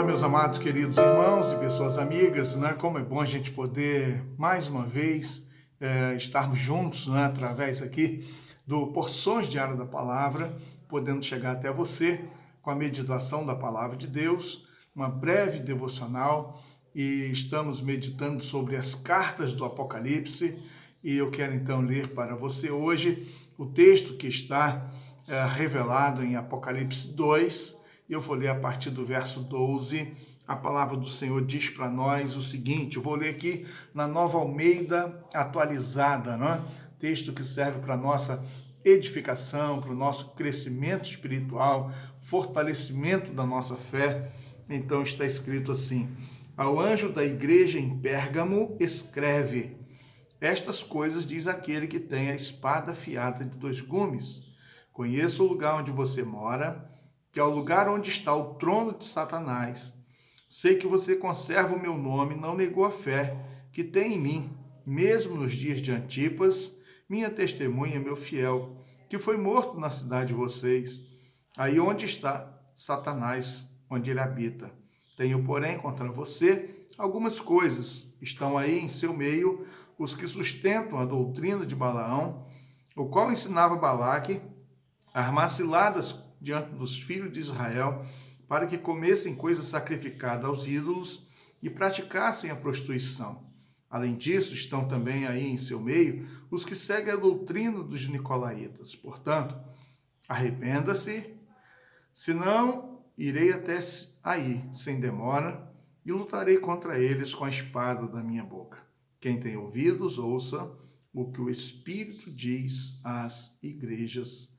Olá, meus amados, queridos irmãos e pessoas amigas, né? Como é bom a gente poder, mais uma vez, estarmos juntos, né? Através aqui do Porções Diárias da Palavra, podendo chegar até você com a meditação da Palavra de Deus, uma breve devocional, e estamos meditando sobre as cartas do Apocalipse, e eu quero então ler para você hoje o texto que está revelado em Apocalipse 2, e eu vou ler a partir do verso 12. A palavra do Senhor diz para nós o seguinte, eu vou ler aqui na Nova Almeida atualizada, né? Texto que serve para a nossa edificação, para o nosso crescimento espiritual, fortalecimento da nossa fé. Então está escrito assim: ao anjo da igreja em Pérgamo escreve: estas coisas diz aquele que tem a espada afiada de 2 gumes. Conheço o lugar onde você mora, que é o lugar onde está o trono de Satanás. Sei que você conserva o meu nome, não negou a fé que tem em mim, mesmo nos dias de Antipas, minha testemunha, meu fiel, que foi morto na cidade de vocês. Aí onde está Satanás, onde ele habita. Tenho, porém, contra você algumas coisas. Estão aí em seu meio os que sustentam a doutrina de Balaão, o qual ensinava Balaque a armar ciladas diante dos filhos de Israel, para que comessem coisas sacrificadas aos ídolos e praticassem a prostituição. Além disso, estão também aí em seu meio os que seguem a doutrina dos nicolaítas. Portanto, arrependa-se, senão irei até aí, sem demora, e lutarei contra eles com a espada da minha boca. Quem tem ouvidos, ouça o que o Espírito diz às igrejas.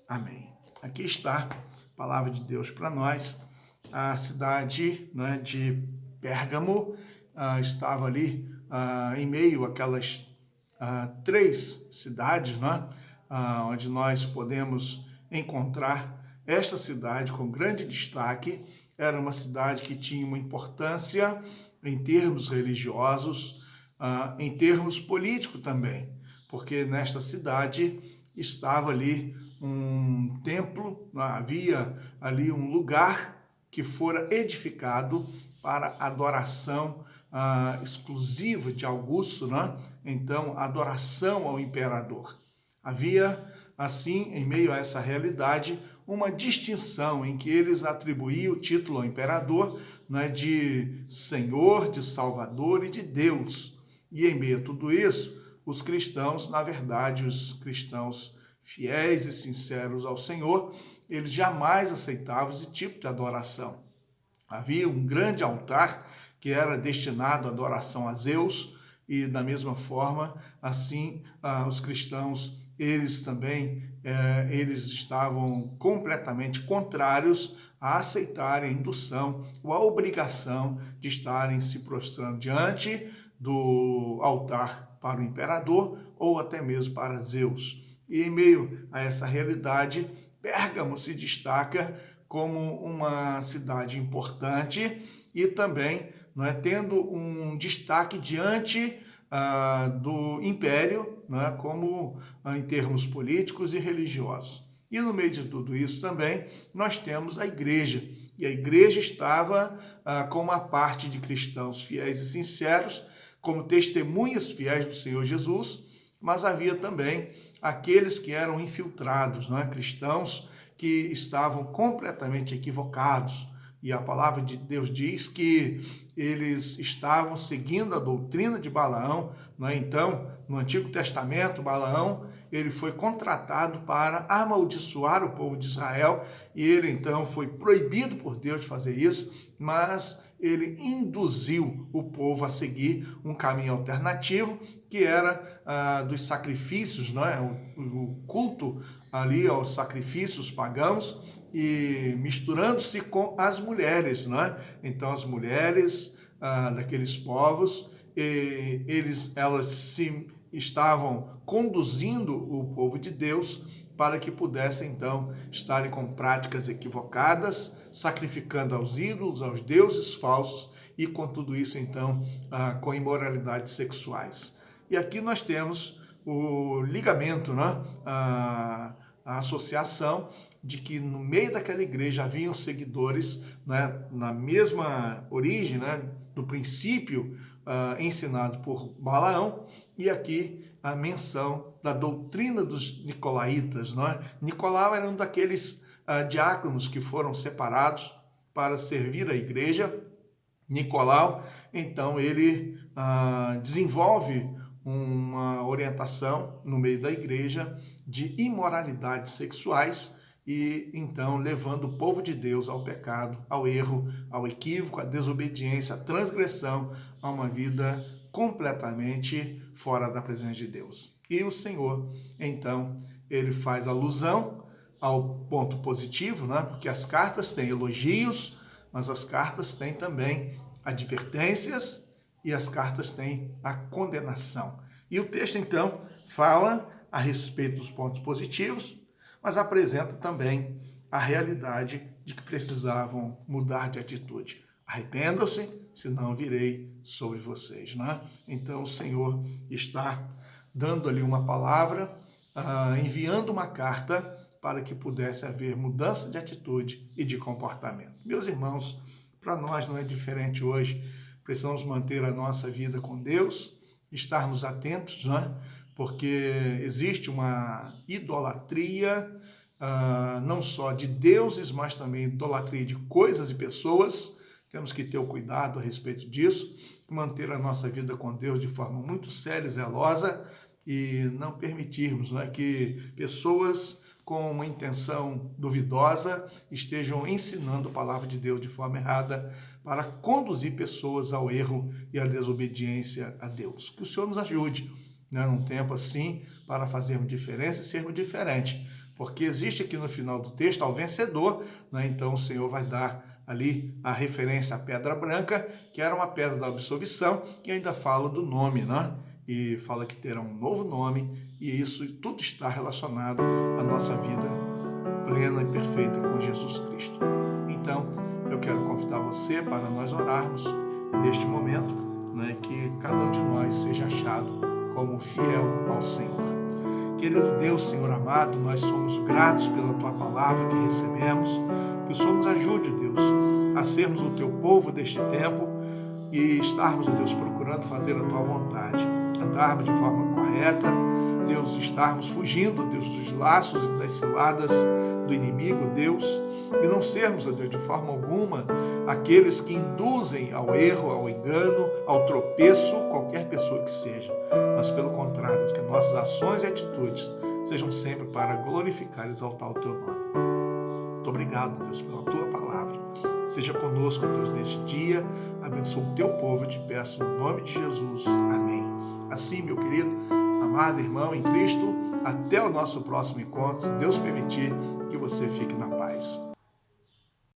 Amém. Aqui está a palavra de Deus para nós. A cidade, né, de Pérgamo estava ali em meio àquelas 3 cidades, né, onde nós podemos encontrar esta cidade com grande destaque. Era uma cidade que tinha uma importância em termos religiosos, em termos políticos também, porque nesta cidade estava ali um templo, havia ali um lugar que fora edificado para adoração exclusiva de Augusto, né? Então, adoração ao imperador. Havia, assim, em meio a essa realidade, uma distinção em que eles atribuíam o título ao imperador, né, de Senhor, de Salvador e de Deus. E em meio a tudo isso, os cristãos, na verdade, os cristãos fiéis e sinceros ao Senhor, eles jamais aceitavam esse tipo de adoração. Havia um grande altar que era destinado à adoração a Zeus, e da mesma forma, assim, os cristãos, eles também, eles estavam completamente contrários a aceitarem a indução ou a obrigação de estarem se prostrando diante do altar para o imperador ou até mesmo para Zeus. E em meio a essa realidade, Pérgamo se destaca como uma cidade importante e também, não é, tendo um destaque diante do império, não é, como em termos políticos e religiosos. E no meio de tudo isso também, nós temos a igreja. E a igreja estava com uma parte de cristãos fiéis e sinceros, como testemunhas fiéis do Senhor Jesus, mas havia também aqueles que eram infiltrados, não é? Cristãos que estavam completamente equivocados. E a palavra de Deus diz que eles estavam seguindo a doutrina de Balaão, não é? Então, no Antigo Testamento, Balaão, ele foi contratado para amaldiçoar o povo de Israel, e ele então foi proibido por Deus de fazer isso, mas ele induziu o povo a seguir um caminho alternativo, que era dos sacrifícios, não é? O culto ali aos sacrifícios pagãos, e misturando-se com as mulheres, não é? Então as mulheres daqueles povos, elas se estavam conduzindo o povo de Deus para que pudessem então estarem com práticas equivocadas, sacrificando aos ídolos, aos deuses falsos, e com tudo isso então com imoralidades sexuais. E aqui nós temos o ligamento, né? A associação de que no meio daquela igreja haviam seguidores, né, na mesma origem, né, do princípio ensinado por Balaão, e aqui a menção da doutrina dos nicolaítas. Não é? Nicolau era um daqueles diáconos que foram separados para servir a igreja. Nicolau, então, ele desenvolve uma orientação no meio da igreja de imoralidades sexuais e, então, levando o povo de Deus ao pecado, ao erro, ao equívoco, à desobediência, à transgressão, a uma vida completamente fora da presença de Deus. E o Senhor, então, ele faz alusão ao ponto positivo, né? Porque as cartas têm elogios, mas as cartas têm também advertências e as cartas têm a condenação. E o texto, então, fala a respeito dos pontos positivos, mas apresenta também a realidade de que precisavam mudar de atitude. Arrependam-se, senão virei sobre vocês. Né? Então, o Senhor está dando ali uma palavra, enviando uma carta para que pudesse haver mudança de atitude e de comportamento. Meus irmãos, para nós não é diferente hoje. Precisamos manter a nossa vida com Deus, estarmos atentos, né? Porque existe uma idolatria, não só de deuses, mas também idolatria de coisas e pessoas. Temos que ter o cuidado a respeito disso, manter a nossa vida com Deus de forma muito séria e zelosa e não permitirmos, né, que pessoas com uma intenção duvidosa estejam ensinando a palavra de Deus de forma errada para conduzir pessoas ao erro e à desobediência a Deus. Que o Senhor nos ajude, né, num tempo assim, para fazermos diferença e sermos diferentes, porque existe aqui no final do texto ao vencedor, né, então o Senhor vai dar ali a referência à pedra branca, que era uma pedra da absolvição, e ainda fala do nome, né? E fala que terá um novo nome, e isso tudo está relacionado à nossa vida plena e perfeita com Jesus Cristo. Então, eu quero convidar você para nós orarmos neste momento, né, que cada um de nós seja achado como fiel ao Senhor. Querido Deus, Senhor amado, nós somos gratos pela Tua palavra que recebemos, que o Senhor nos ajude, Deus, a sermos o Teu povo deste tempo e estarmos, Deus, procurando fazer a Tua vontade, andarmos de forma correta, Deus, estarmos fugindo, Deus, dos laços e das ciladas do inimigo, Deus, e não sermos, Deus, de forma alguma, aqueles que induzem ao erro, ao engano, ao tropeço, qualquer pessoa que seja, mas pelo contrário, que nossas ações e atitudes sejam sempre para glorificar e exaltar o Teu nome. Muito obrigado, Deus, pela Tua palavra. Seja conosco, Deus, neste dia. Abençoa o Teu povo, eu te peço no nome de Jesus. Amém. Assim, meu querido, amado irmão em Cristo, até o nosso próximo encontro, se Deus permitir, que você fique na paz.